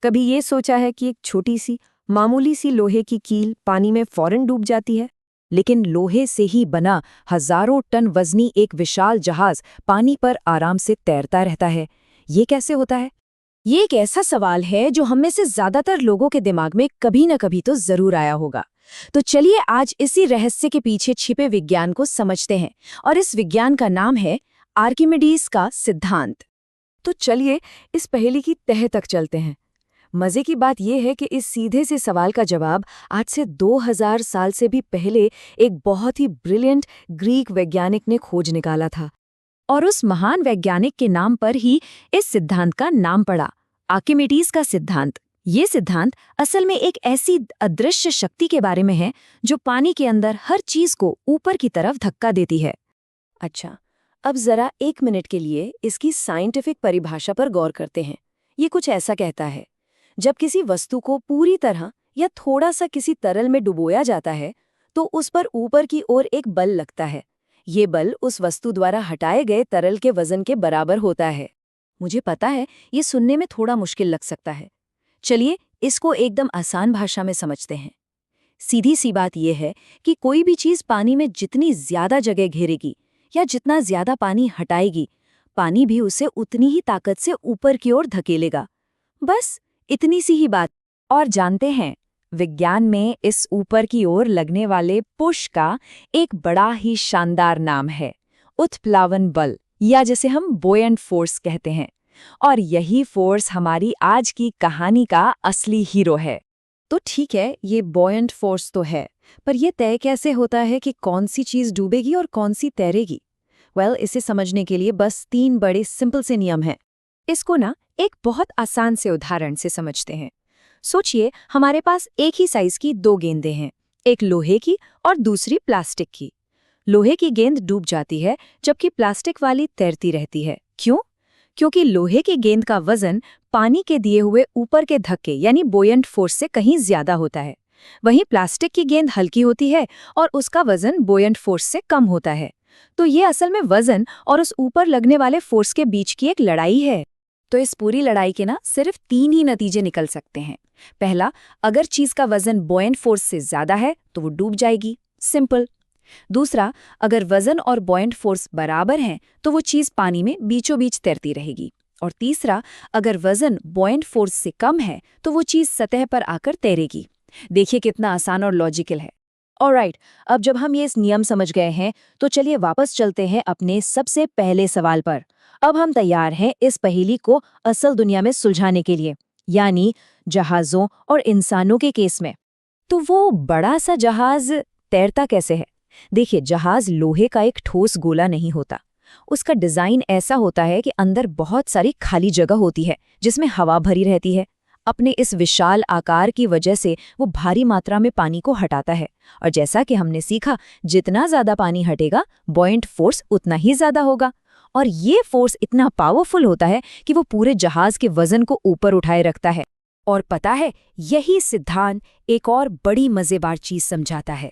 कभी ये सोचा है कि एक छोटी सी मामूली सी लोहे की कील पानी में फौरन डूब जाती है? लेकिन लोहे से ही बना हजारों टन वजनी एक विशाल जहाज पानी पर आराम से तैरता रहता है। ये कैसे होता है? ये एक ऐसा सवाल है जो हम में से ज्यादातर लोगों के दिमाग में कभी न कभी तो जरूर आया होगा। तो चलिए आज इसी रहस्य के पीछे छिपे विज्ञान को समझते हैं, और इस विज्ञान का नाम है आर्किमिडीज का सिद्धांत। तो चलिए इस पहेली की तह तक चलते हैं। मजे की बात यह है कि इस सीधे से सवाल का जवाब आज से 2000 साल से भी पहले एक बहुत ही ब्रिलियंट ग्रीक वैज्ञानिक ने खोज निकाला था। और उस महान वैज्ञानिक के नाम पर ही इस सिद्धांत का नाम पड़ा, आर्किमिडीज का सिद्धांत। ये सिद्धांत असल में एक ऐसी अदृश्य शक्ति के बारे में है जो पानी के अंदर हर चीज को ऊपर की तरफ धक्का देती है। अच्छा, अब जरा 1 मिनट के लिए इसकी साइंटिफिक परिभाषा पर गौर करते हैं। ये कुछ ऐसा कहता है, जब किसी वस्तु को पूरी तरह या थोड़ा सा किसी तरल में डुबोया जाता है तो उस पर ऊपर की ओर एक बल लगता है। ये बल उस वस्तु द्वारा हटाए गए तरल के वजन के बराबर होता है। मुझे पता है ये सुनने में थोड़ा मुश्किल लग सकता है। चलिए इसको एकदम आसान भाषा में समझते हैं। सीधी सी बात यह है कि कोई भी चीज पानी में जितनी ज्यादा जगह घेरेगी या जितना ज्यादा पानी हटाएगी, पानी भी उसे उतनी ही ताकत से ऊपर की ओर धकेलेगा। बस इतनी सी ही बात। और जानते हैं, विज्ञान में इस ऊपर की ओर लगने वाले पुश का एक बड़ा ही शानदार नाम है, उत्प्लावन बल, या जिसे हम बुयंट फोर्स कहते हैं। और यही फोर्स हमारी आज की कहानी का असली हीरो है। तो ठीक है, ये बुयंट फोर्स तो है, पर यह तय कैसे होता है कि कौन सी चीज डूबेगी और कौन सी तैरेगी? इसे समझने के लिए बस 3 बड़े सिंपल से नियम हैं। इसको ना एक बहुत आसान से उदाहरण से समझते हैं। सोचिए हमारे पास एक ही साइज की 2 गेंदें हैं, एक लोहे की और दूसरी प्लास्टिक की। लोहे की गेंद डूब जाती है जबकि प्लास्टिक वाली तैरती रहती है। क्यों? क्योंकि लोहे की गेंद का वजन पानी के दिए हुए ऊपर के धक्के यानी बुयंट फोर्स से कहीं ज्यादा होता है। वहीं प्लास्टिक की गेंद हल्की होती है और उसका वजन बुयंट फोर्स से कम होता है। तो ये असल में वजन और उस ऊपर लगने वाले फोर्स के बीच की एक लड़ाई है। तो इस पूरी लड़ाई के ना सिर्फ 3 ही नतीजे निकल सकते हैं। पहला, अगर चीज का वजन बुयंट फोर्स से ज्यादा है तो वो डूब जाएगी, सिंपल। दूसरा, अगर वजन और बुयंट फोर्स बराबर हैं तो वो चीज पानी में बीचों बीच तैरती रहेगी। और तीसरा, अगर वजन बुयंट फोर्स से कम है तो वो चीज सतह पर आकर तैरेगी। देखिए कितना आसान और लॉजिकल है। ऑलराइट, अब जब हम ये इस नियम समझ गए हैं तो चलिए वापस चलते हैं अपने सबसे पहले सवाल पर। अब हम तैयार हैं इस पहेली को असल दुनिया में सुलझाने के लिए, यानी जहाजों और इंसानों के केस में। तो वो बड़ा सा जहाज तैरता कैसे है? देखिए, जहाज लोहे का एक ठोस गोला नहीं होता। उसका डिजाइन ऐसा होता है कि अंदर बहुत सारी खाली जगह होती है जिसमें हवा भरी रहती है। अपने इस विशाल आकार की वजह से वो भारी मात्रा में पानी को हटाता है, और जैसा कि हमने सीखा, जितना ज्यादा पानी हटेगा बुयंट फोर्स उतना ही ज्यादा होगा। और ये फोर्स इतना पावरफुल होता है कि वो पूरे जहाज के वजन को ऊपर उठाए रखता है। और पता है, यही सिद्धांत एक और बड़ी मजेदार चीज समझाता है।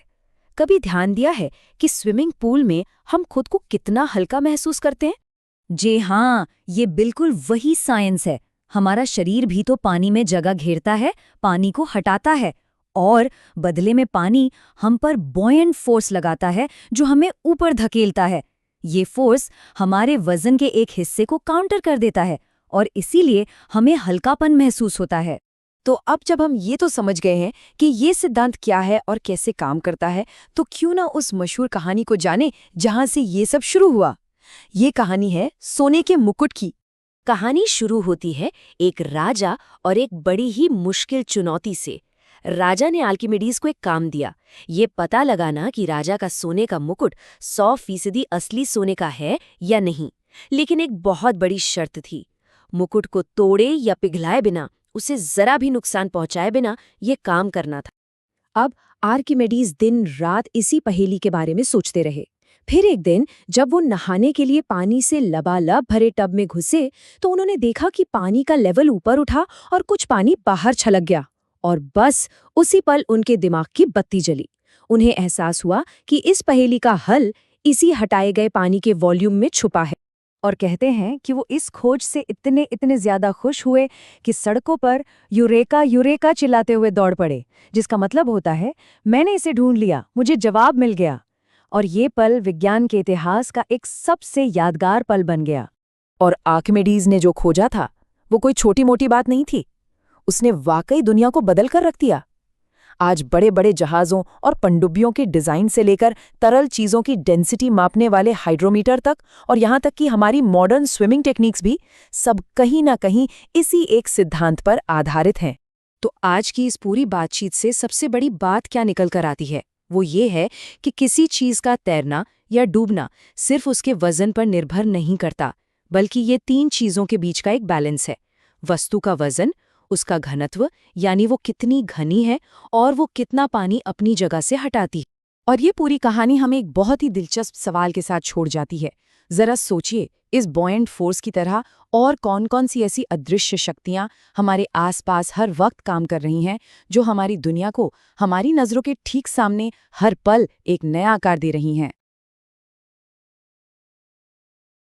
कभी ध्यान दिया है कि स्विमिंग पूल में हम खुद को कितना हल्का महसूस करते हैं? जी हाँ, ये बिल्कुल वही साइंस है। हमारा शरीर भी तो पानी में जगह घेरता है, पानी को हटाता है, और बदले में पानी हम पर बुयंट फोर्स लगाता है जो हमें ऊपर धकेलता है। ये फोर्स हमारे वजन के एक हिस्से को काउंटर कर देता है और इसीलिए हमें हल्कापन महसूस होता है। तो अब जब हम ये तो समझ गए हैं कि ये सिद्धांत क्या है और कैसे काम करता है, तो क्यों ना उस मशहूर कहानी को जाने जहां से ये सब शुरू हुआ। ये कहानी है सोने के मुकुट की। कहानी शुरू होती है एक राजा और एक बड़ी ही मुश्किल चुनौती से। राजा ने आर्किमिडीज को एक काम दिया, ये पता लगाना कि राजा का सोने का मुकुट 100% असली सोने का है या नहीं। लेकिन एक बहुत बड़ी शर्त थी, मुकुट को तोड़े या पिघलाए बिना, उसे जरा भी नुकसान पहुंचाए बिना ये काम करना था। अब आर्किमिडीज दिन रात इसी पहेली के बारे में सोचते रहे। फिर एक दिन जब वो नहाने के लिए पानी से लबालब भरे टब में घुसे तो उन्होंने देखा कि पानी का लेवल ऊपर उठा और कुछ पानी बाहर छलक गया। और बस उसी पल उनके दिमाग की बत्ती जली। उन्हें एहसास हुआ कि इस पहेली का हल इसी हटाए गए पानी के वॉल्यूम में छुपा है। और कहते हैं कि वो इस खोज से इतने इतने ज्यादा खुश हुए कि सड़कों पर यूरेका यूरेका चिल्लाते हुए दौड़ पड़े, जिसका मतलब होता है मैंने इसे ढूंढ लिया, मुझे जवाब मिल गया। और ये पल विज्ञान के इतिहास का एक सबसे यादगार पल बन गया। और आर्किमिडीज ने जो खोजा था वो कोई छोटी मोटी बात नहीं थी, उसने वाकई दुनिया को बदल कर रख दिया। आज बड़े बड़े जहाज़ों और पनडुब्बियों के डिज़ाइन से लेकर तरल चीज़ों की डेंसिटी मापने वाले हाइड्रोमीटर तक, और यहाँ तक कि हमारी मॉडर्न स्विमिंग टेक्निक्स भी, सब कहीं ना कहीं इसी एक सिद्धांत पर आधारित हैं। तो आज की इस पूरी बातचीत से सबसे बड़ी बात क्या निकल कर आती है, वो ये है कि किसी चीज़ का तैरना या डूबना सिर्फ उसके वजन पर निर्भर नहीं करता, बल्कि ये तीन चीज़ों के बीच का एक बैलेंस है। वस्तु का वजन, उसका घनत्व यानी वो कितनी घनी है, और वो कितना पानी अपनी जगह से हटाती है। और ये पूरी कहानी हमें एक बहुत ही दिलचस्प सवाल के साथ छोड़ जाती है। जरा सोचिए, इस बॉयंट फोर्स की तरह और कौन-कौन सी ऐसी अदृश्य शक्तियां हमारे आसपास हर वक्त काम कर रही हैं, जो हमारी दुनिया को हमारी नज़रों के ठीक सामने हर पल एक नया आकार दे रही हैं।